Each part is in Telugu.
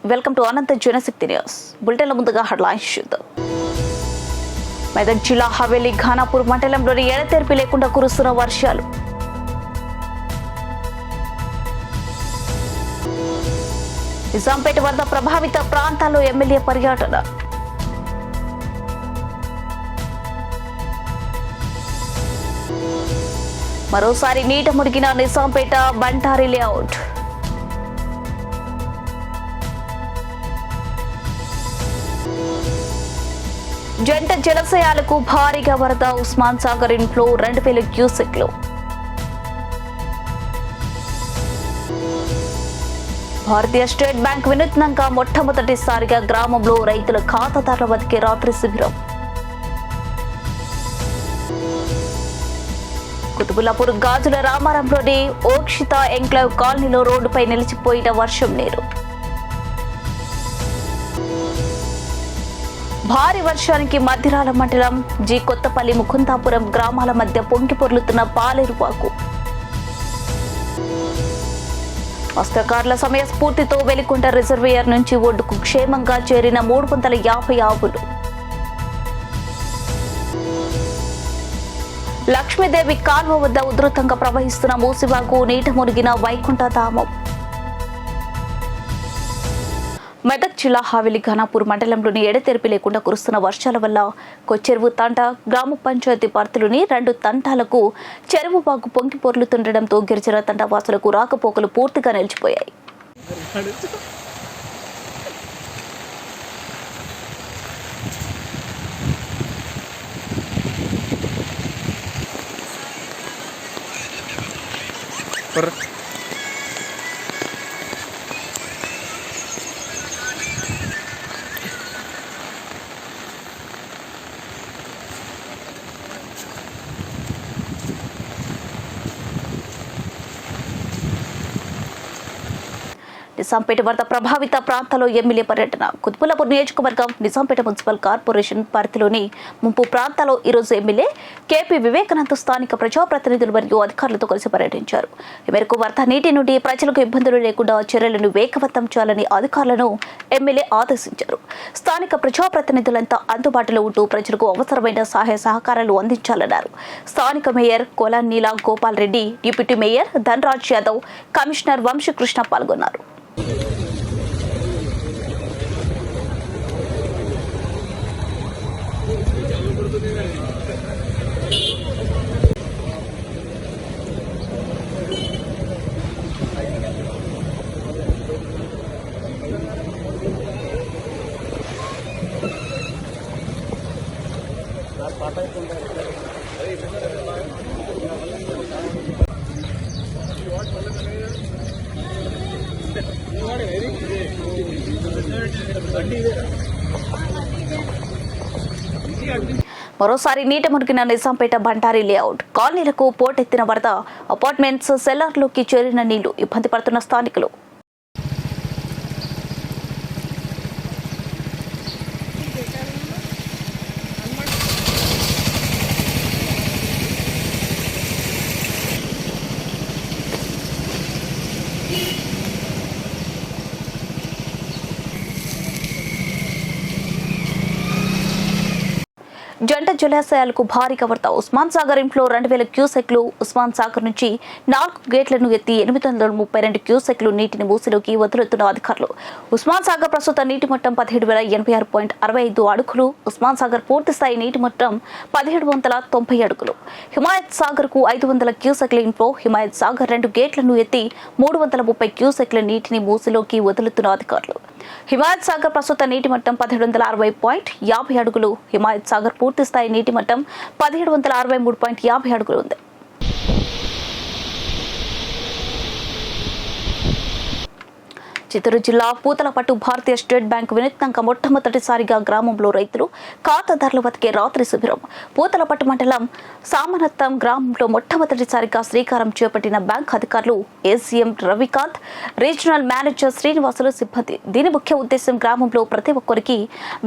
Welcome to Anantha Janashakti news. బులెటిన్ల ముందుగా హెడ్లైన్స్ చూద్దాం. మెదక్ జిల్లా హవేలీ ఘానాపూర్ మండలంలోని ఎడతెరిపి లేకుండా కురుస్తున్న వర్షాలు. నిజాంపేట వరద ప్రభావిత ప్రాంతాల్లో ఎమ్మెల్యే పర్యటన. మరోసారి నీట మునిగిన నిజాంపేట బంటారి లేఅవుట్. జంట జలాశయాలకు భారీగా వరద. ఉస్మాన్ సాగర్ ఇన్ఫ్లో 2000 క్యూసెక్లు. భారతీయ స్టేట్ బ్యాంక్ వినూత్నంగా మొట్టమొదటిసారిగా గ్రామంలో రైతుల ఖాతాదారుల వద్దకే రాత్రి శిబిరం. కుతుబుల్లాపూర్ గాజుల రామారంలోని ఓక్షిత ఎంక్లేవ్ కాలనీలో రోడ్డుపై నిలిచిపోయిన వర్షం నీరు. భారీ వర్షానికి మధ్యరాల మండలం జి కొత్తపల్లి ముకుందాపురం గ్రామాల మధ్య పొంగి పొర్లుతున్న పాలేరువాకు. మత్స్యకారుల సమయ స్ఫూర్తితో వెలికొండ రిజర్వేయర్ నుంచి ఒడ్డుకు క్షేమంగా చేరిన 350 ఆవులు. లక్ష్మీదేవి కాల్వ వద్ద ఉధృతంగా ప్రవహిస్తున్న మూసివాగు. నీట మునిగిన వైకుంఠ ధామం. మెదక్ జిల్లా హవేలీ ఘానాపూర్ మండలంలోని ఎడతెరిపి లేకుండా కురుస్తున్న వర్షాల వల్ల కొచ్చెరువు తండా గ్రామ పంచాయతీ పరిధిలోని 2 తండాలకు చెరువు వాగు పొంగి పొర్లుతుండటంతో గిరిజన తండా వాసులకు రాకపోకలు పూర్తిగా నిలిచిపోయాయి. నిజాంపేట వరద ప్రభావిత ప్రాంతాల్లో ఎమ్మెల్యే పర్యటన. కుతుబుల్లాపూర్ నియోజకవర్గం నిజాంపేట మున్సిపల్ కార్పొరేషన్ పరిధిలోని ముంపు ప్రాంతాల్లో ఈరోజు ఎమ్మెల్యే కేపీ వివేకానంద్ స్థానిక ప్రజాప్రతినిధులు మరియు అధికారులతో కలిసి పర్యటించారు. ఈ మేరకు వరద నీటి నుండి ప్రజలకు ఇబ్బందులు లేకుండా చర్యలను వేగవంతం చేయాలని అధికారులను ఎమ్మెల్యే ఆదేశించారు. స్థానిక ప్రజాప్రతినిధులంతా అందుబాటులో ఉంటూ ప్రజలకు అవసరమైన సహాయ సహకారాలు అందించాలన్నారు. స్థానిక mayor Kolanila Gopal Reddy, deputy mayor Dhanraj Yadav, commissioner Vamsikrishna పాల్గొన్నారు. మరోసారి నీట మునిగిన నిజాంపేట బంటారి లేఅవుట్ కాలనీలకు పోటెత్తిన వరద. అపార్ట్మెంట్స్ సెల్లార్లోకి చేరిన నీళ్లు. ఇబ్బంది పడుతున్న స్థానికులు. జంట జలాశయాలకు భారీగా వరద. ఉస్మాన్ సాగర్ ఇన్ఫ్లో 2000 క్యూసెక్లు. ఉస్మాన్ సాగర్ నుంచి 4 గేట్లను ఎత్తి 832 క్యూసెక్లు నీటిని మూసిలోకి వదులుతున్న అధికారులు. ఉస్మాన్ సాగర్ ప్రస్తుత నీటి మట్టం 17,086.65 అడుగులు. ఉస్మాన్ సాగర్ పూర్తి స్థాయి నీటి మట్టం 1790 అడుగులు. హిమాయత్ సాగర్ కు 500 క్యూసెక్ల ఇన్ఫ్లో. హిమాయత్ సాగర్ 2 గేట్లను ఎత్తి 330 క్యూసెక్ల నీటిని మూసిలోకి వదులుతున్న అధికారులు. హిమాయత్ సాగర్ ప్రస్తుత నీటి మట్టం 1760.50 అడుగులు. హిమాయత్ సాగర్ పూర్తి స్థాయి నీటి మట్టం 1763.50 అడుగులు ఉంది. చిత్తూరు జిల్లా పూతలపట్టు భారతీయ స్టేట్ బ్యాంక్ వినూత్నంగా మొట్టమొదటిసారిగా గ్రామంలో రైతులు ఖాతాదారుల వద్దకే రాత్రి శిబిరం. పూతలపట్టు మండలం సామనత్తం గ్రామంలో మొట్టమొదటిసారిగా శ్రీకారం చేపట్టిన బ్యాంక్ అధికారులు ACM Ravikanth, regional manager Srinivasulu సిబ్బంది. దీని ముఖ్య ఉద్దేశం గ్రామంలో ప్రతి ఒక్కరికి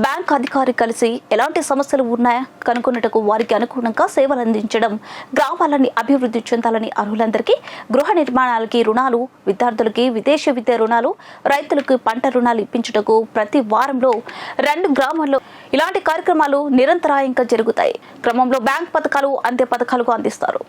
బ్యాంక్ అధికారి కలిసి ఎలాంటి సమస్యలు ఉన్నాయా కనుగొన్నటకు వారికి అనుగుణంగా సేవలు అందించడం, గ్రామాలన్నీ అభివృద్ధి చెందాలని, అర్హులందరికీ గృహ నిర్మాణాలకి రుణాలు, విద్యార్థులకి విదేశీ విద్య రుణాలు, రైతులకు పంట రుణాలు ఇప్పించుటకు ప్రతి వారంలో 2 గ్రామాల్లో ఇలాంటి కార్యక్రమాలు నిరంతరాయంగా జరుగుతాయి. క్రమంలో బ్యాంక్ పథకాలు, అంత్య పథకాలు అందిస్తారు.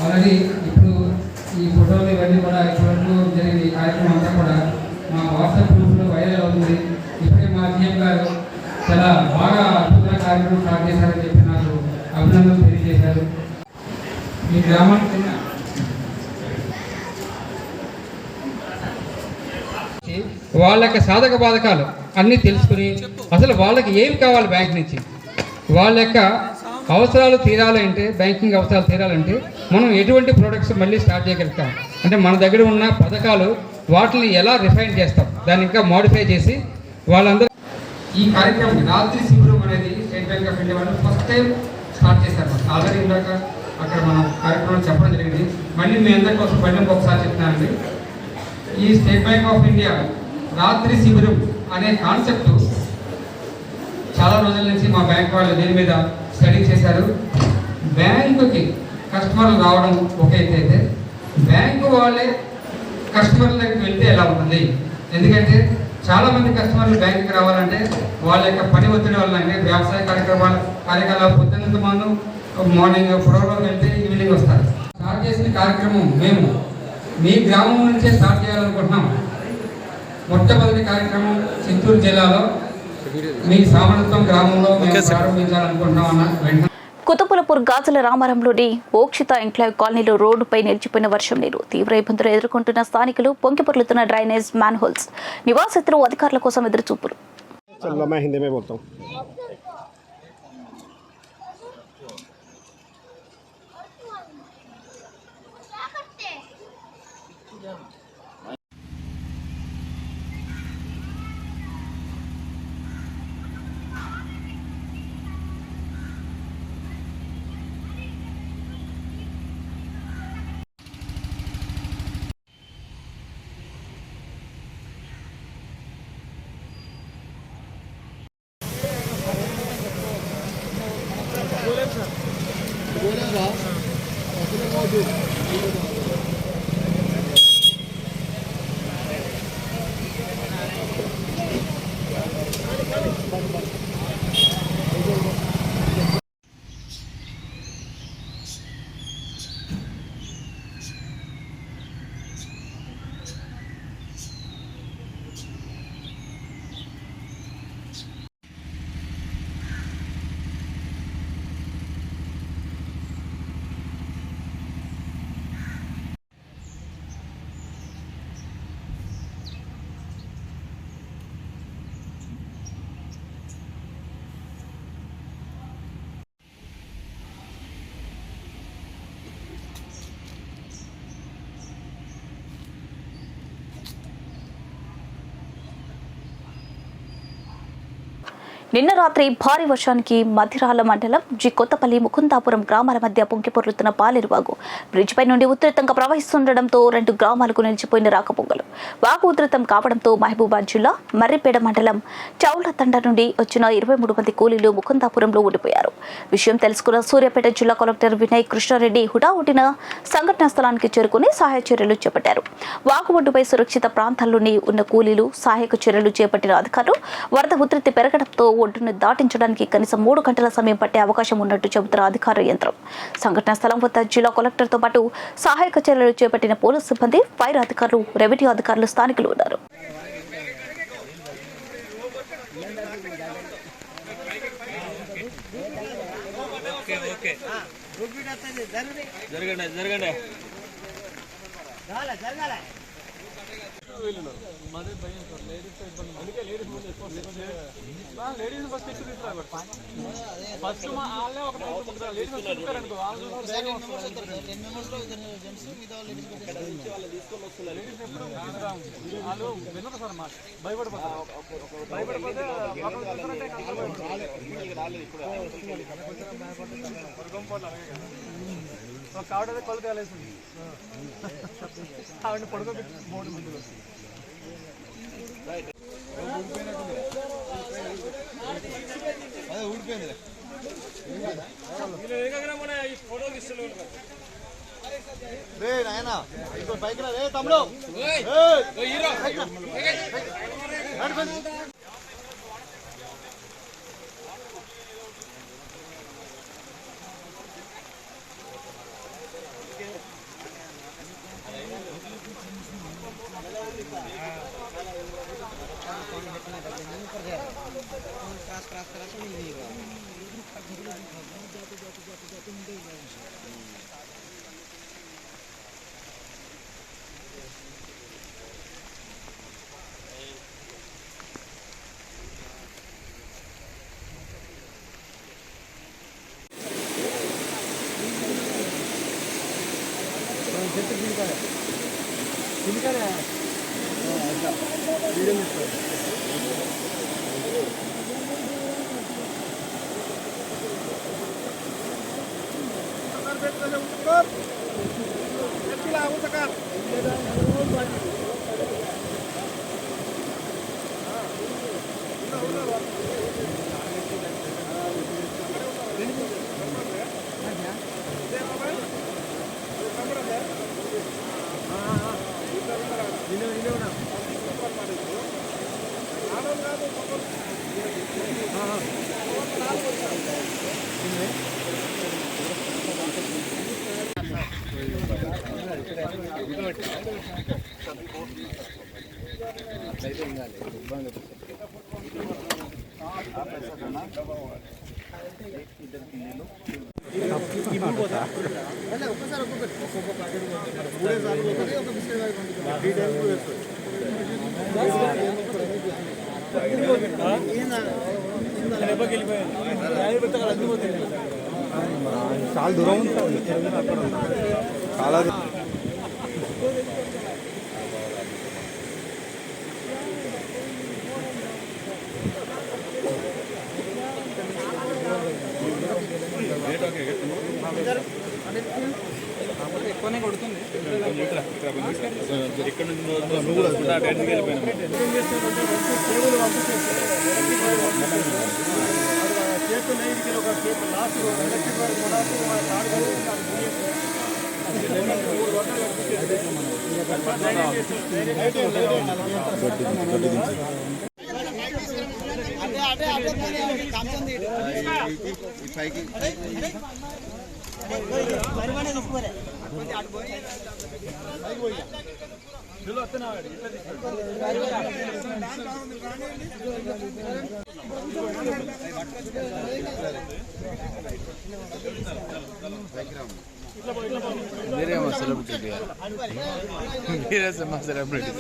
ఆల్రెడీ ఇప్పుడు ఈ ఫోటోలు ఇవన్నీ కూడా ఇప్పటివరకు జరిగిన ఈ కార్యక్రమం అంతా కూడా మా వాట్సాప్ గ్రూప్లో వైరల్ అవుతుంది. ఇప్పుడే మా సీఎం గారు చాలా బాగా అద్భుతమైన కార్యక్రమం స్టార్ట్ చేశారని చెప్పి నాకు అభినందనలు తెలియజేశారు. ఈ గ్రామానికి వాళ్ళ యొక్క సాధక బాధకాలు అన్నీ తెలుసుకుని అసలు వాళ్ళకి ఏమి కావాలి బ్యాంక్ నుంచి, వాళ్ళ యొక్క అవసరాలు తీరాలంటే, బ్యాంకింగ్ అవసరాలు తీరాలంటే మనం ఎటువంటి ప్రోడక్ట్స్ మళ్ళీ స్టార్ట్ చేయగలుగుతాం అంటే మన దగ్గర ఉన్న పథకాలు వాటిని ఎలా రిఫైన్ చేస్తాం, దాన్ని ఇంకా మోడిఫై చేసి వాళ్ళందరూ ఈ కార్యక్రమం రాత్రి శిబిరం అనేది స్టేట్ బ్యాంక్ ఆఫ్ ఇండియా వాళ్ళు ఫస్ట్ టైం స్టార్ట్ చేశారు. ఆల్రెడీ ఇందాక అక్కడ మనం కార్యక్రమం చెప్పడం జరిగింది. మళ్ళీ మీ అందరి కోసం మళ్ళీ ఒకసారి చెప్తున్నానండి. ఈ స్టేట్ బ్యాంక్ ఆఫ్ ఇండియా రాత్రి శిబిరం అనే కాన్సెప్ట్ చాలా రోజుల నుంచి మా బ్యాంక్ వాళ్ళు దీని మీద స్టడీ చేశారు. బ్యాంకుకి కస్టమర్లు రావడం ఒక అయితే బ్యాంకు వాళ్ళే కస్టమర్ల దగ్గరికి వెళ్తే ఎలా ఉంటుంది? ఎందుకంటే చాలామంది కస్టమర్లు బ్యాంకుకి రావాలంటే వాళ్ళ యొక్క పని ఒత్తిడి వల్ల, అంటే వ్యవసాయ కార్యకలాపాలు పొద్దున్నంత మనం మార్నింగ్ ప్రోగ్రాం వెళ్తే ఈవినింగ్ వస్తారు. స్టార్ట్ చేసిన కార్యక్రమం మేము మీ గ్రామం నుంచే స్టార్ట్ చేయాలనుకుంటున్నాం. మొట్టమొదటి కార్యక్రమం చిత్తూరు జిల్లాలో మీ సామర్థ్యం గ్రామంలో మేము ప్రారంభించాలనుకుంటున్నాం అన్న కుతుపులపూర్ గాజుల రామారంలోని ఓక్షిత ఎంక్లైవ్ కాలనీలో రోడ్డుపై నిలిచిపోయిన వర్షం నీరు తీవ్ర ఇబ్బందులు ఎదుర్కొంటున్న స్థానికులు, పొంగిపొర్లుతున్న డ్రైనేజ్ మ్యాన్హోల్స్, నివాసితులు అధికారుల కోసం ఎదురుచూపులు. నిన్న రాత్రి భారీ వర్షానికి మధిరాల మండలం జి కొత్తపల్లి, ముకుందాపురం గ్రామాల మధ్య పొంగిపొర్లుతున్న పాలేరువాగు బ్రిడ్జిపై నుండి ఉధృతంగా ప్రవహిస్తుండటంతో 2 గ్రామాలకు నిలిచిపోయిన రాకపోకలు. వాగు ఉధృతం కావడంతో మహబూబాద్ జిల్లా మర్రిపేడ మండలం చౌళ్ల తండ నుండి వచ్చిన 23 మంది కూలీలు ముకుందాపురంలో ఉండిపోయారు. విషయం తెలుసుకున్న సూర్యాపేట జిల్లా కలెక్టర్ వినయ్ కృష్ణారెడ్డి హుటాహుటిన సంఘటనా స్థలానికి చేరుకుని సహాయ చర్యలు చేపట్టారు. వాగు ఒడ్డుపై సురక్షిత ప్రాంతాల్లోని ఉన్న కూలీలు సహాయక చర్యలు చేపట్టిన అధికారులు వరద ఉధృతి పెరగడంతో ఒడ్డును దాటించడానికి కనీసం 3 గంటల సమయం పట్టే అవకాశం ఉన్నట్టు చెబుతున్న అధికార యంత్రం. సంఘటనా స్థలం వద్ద జిల్లా కలెక్టర్తో పాటు సహాయక చర్యలు చేపట్టిన పోలీసు సిబ్బంది, ఫైర్ అధికారులు, రెవెన్యూ అధికారులు స్థానికులు ఉన్నారు. కావడం కొలత వేసింది. బైక్ రే తమ్ముడు చాలా దూరం ఉంటుంది చాలా ఎక్కువనే కొడుతుంది ఇక్కడ मेरे हम सेलिब्रिटी मेरे से मैं सेलिब्रिटी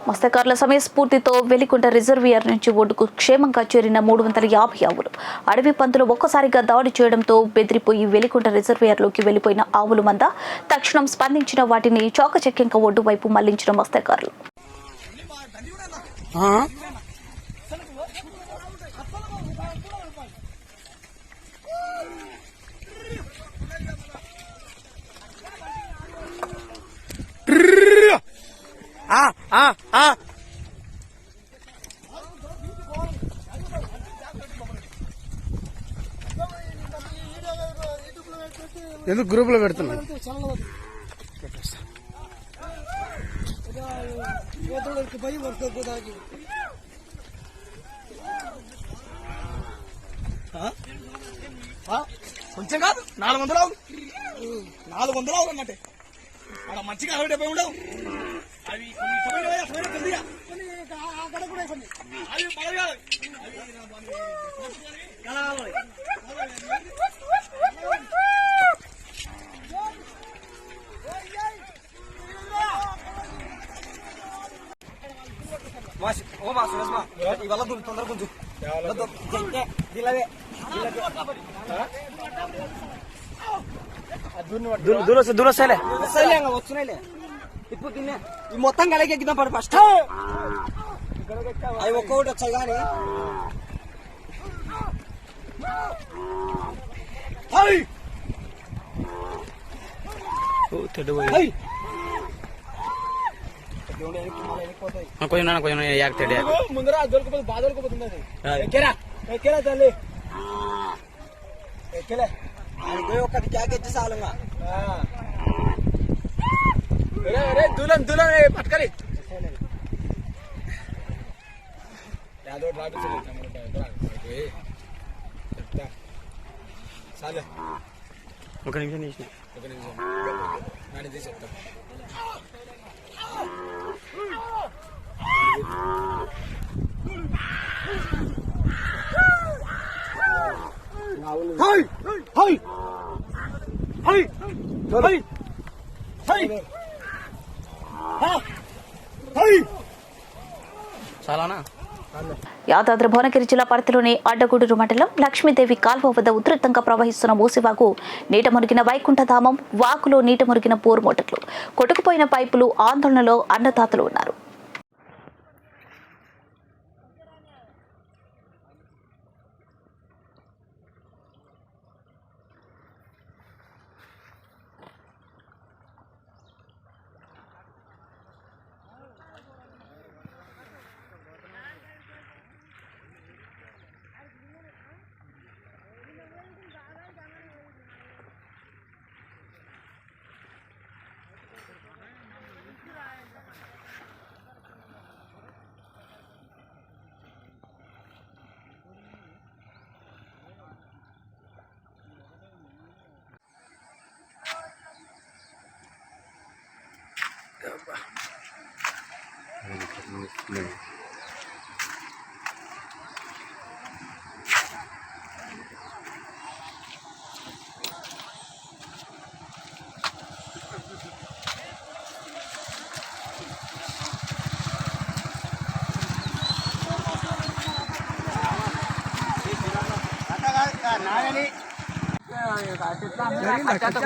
మత్స్యకారుల సమయస్ఫూర్తితో వెలికుంట రిజర్వియర్ నుంచి ఒడ్డుకు క్షేమంగా చేరిన 350 ఆవులు. అడవి పందులు ఒక్కసారిగా దాడి చేయడంతో బెదిరిపోయి వెలికుంట రిజర్వియర్లోకి వెళ్లిపోయిన ఆవుల మంద తక్షణం స్పందించిన వాటిని చాకచక్యంగా ఒడ్డు వైపు మళ్లించిన మత్స్యకారులు. ఎందుకు గ్రూప్ లో పెడుతున్నా కొంచెం కాదు 400 ఆవు 400 ఆవులు అన్నట్టే అక్కడ మంచిగా 60-70 ఉండవు అవి అక్కడ కూడా కొన్ని అవి పడగాలి ఇవాళ తొందర కొంచెం దూరొస్తాయిలే వస్తున్నాయిలే ఇప్పుడు తిన్నా ఈ మొత్తం గడకెక్కిద్దాం పడు ఫస్ట్ అవి ఒక్కొక్కటి వచ్చాయి కానీ ముందర దొరికిపోతుంది బాగా దొరికిపోతుంది ఎక్కేరా ఎక్కేరా తల్లి ఎక్కలే అది ఒక్కటి క్యాకెచ్చి చాలుగా దూలం దూలం పట్టుకలి యాదో చాలే ఒక నిమిషం తీసిన నాని తీసి చెప్తా హై హై హై హై హై హై చాలానా యాదాద్రి భువనగిరి జిల్లా పరిధిలోని అడ్డగూడూరు మండలం లక్ష్మీదేవి కాల్వ వద్ద ఉధృతంగా ప్రవహిస్తున్న మూసివాగు నీట మునిగిన వైకుంఠధామం వాగులో నీట మునిగిన బోరుమోటర్లు కొట్టుకుపోయిన పైపులు ఆందోళనలో అన్నదాతలు ఉన్నారు.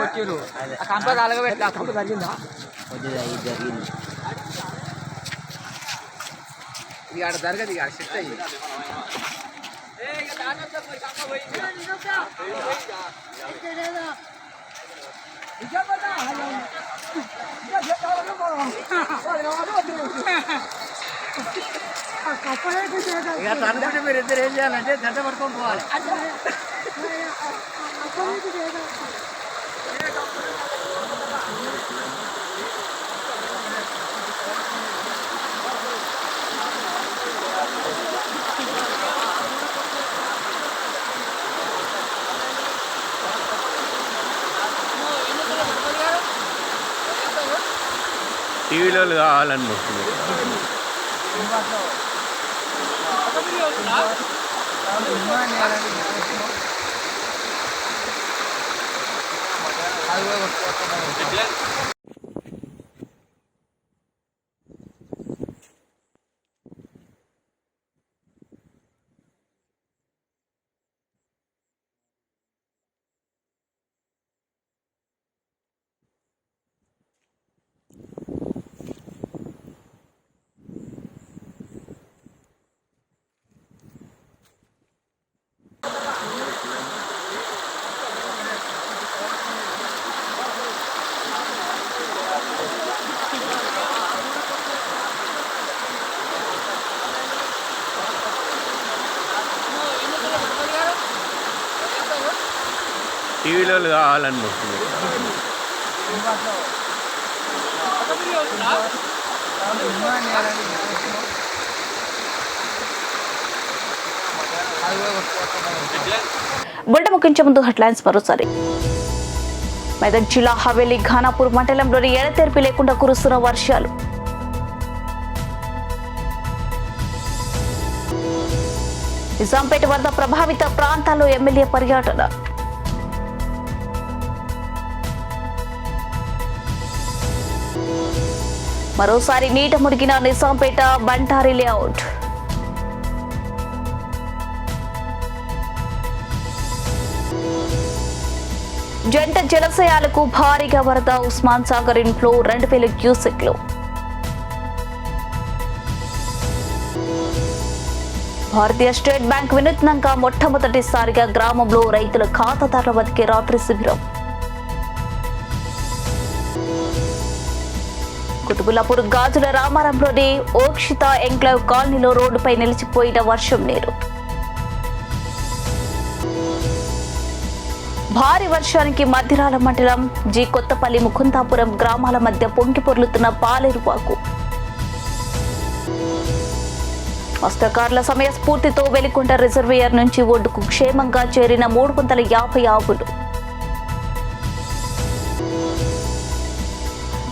వచ్చారు కంప కలగబెట్టి ఆ కంప తగ్గిందా జరిగింది ఇది ఆడ జరగదు ఇక సెట్ అయ్యి ఇక తనుకుంటే మీరు ఇద్దరు ఏం చేయాలంటే జంట పట్టుకొని పోవాలి. టీవీలో కావాలనుకుంటుంది టీవీలో కావాలనుకుంటుంది బులెటిన్ ముగించే ముందు హెడ్లైన్స్ మరోసారి. మెదక్ జిల్లా హవేలీ ఘానాపూర్ మండలంలోని ఎడతెరిపి లేకుండా కురుస్తున్న వర్షాలు. నిజాంపేట వరద ప్రభావిత ప్రాంతాల్లో ఎమ్మెల్యే పర్యటన. మరోసారి నీట మునిగిన నిజాంపేట బంటారి లేఅవుట్. జంట జలాశయాలకు భారీగా వరద. ఉస్మాన్ సాగర్ ఇన్ఫ్లో 2000 క్యూసెక్లు. భారతీయ స్టేట్ బ్యాంక్ వినూత్నంగా మొట్టమొదటిసారిగా గ్రామంలో రైతుల ఖాతాదారుల వద్దకే రాత్రి శిబిరం. కుతుబుల్లాపూర్ గాజుల రామారంలోని ఓక్షిత ఎంక్లేవ్ కాలనీలో రోడ్డుపై నిలిచిపోయిన వర్షం నీరు. భారీ వర్షానికి మధ్యరాల మండలం జి కొత్తపల్లి ముకుందాపురం గ్రామాల మధ్య పొంగి పొర్లుతున్న పాలేరువాకు. మత్స్యకారుల సమయస్ఫూర్తితో వెలికొండ రిజర్వేయర్ నుంచి ఒడ్డుకు క్షేమంగా చేరిన 350 ఆవులు.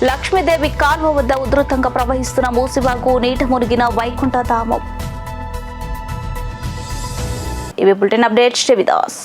లక్ష్మీదేవి కాల్వ వద్ద ఉధృతంగా ప్రవహిస్తున్న మూసివాగు. నీట మునిగిన వైకుంఠ ధామం. ఇవి బులెటిన్ అప్డేట్స్. విదాస్.